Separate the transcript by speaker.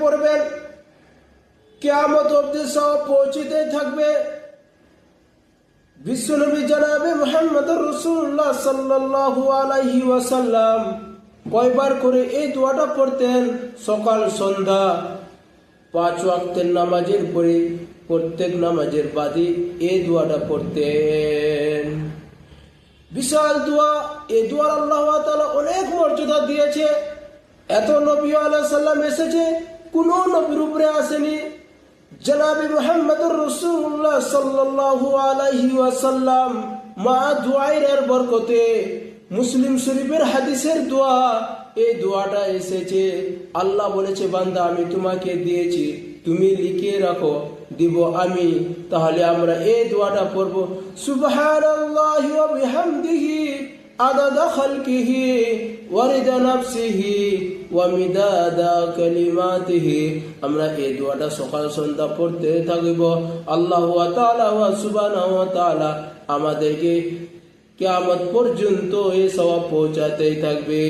Speaker 1: পড়বেন, কিয়ামত অবধি সওয়াব পৌঁছতে থাকবে। বিশ্বনবী জনাবে মুহাম্মদুর রাসূলুল্লাহ সাল্লাল্লাহু আলাইহি ওয়াসাল্লাম কয়বার করে এই দোয়াটা পড়তেন? সকাল সন্ধ্যা 5 ওয়াক্তের নামাজের পরে, প্রত্যেক নামাজের বাদে এই দোয়াটা পড়তেন। বিশাল দোয়া। এই দোয়ার আল্লাহ তাআলা অনেক মর্যাদা দিয়েছে। এত নবী আলাইহিস সালাম এসেছে, কোন নবীর উপরে আসেনি। জনাবে মুহাম্মদুর রাসূলুল্লাহ সাল্লাল্লাহু আলাইহি ওয়াসাল্লাম মা দুআইরের বরকতে মুসলিম শরীফের হাদিসের দোয়া, এই দোয়াটা এসেছে। আল্লাহ বলেছে, বান্দা আমি তোমাকে দিয়েছি, তুমি লিখে রাখো, দিব আমি। তাহলে আমরা এই দোয়াটা পড়ব, সুবহানাল্লাহি ওয়া বিহামদিহি আদাদা খালকিহি ওয়া রিদা নাফসিহি ওয়া মিদাদা কালিমাতিহি। আমরা এই দোয়াটা সকাল সন্ধ্যা পড়তে থাকব। আল্লাহ তাআলা ওয়া সুবহানাহু ওয়া তাআলা আমাদেরকে কিয়ামত পর্যন্ত এই সওয়াব পৌঁছাতেই থাকবে।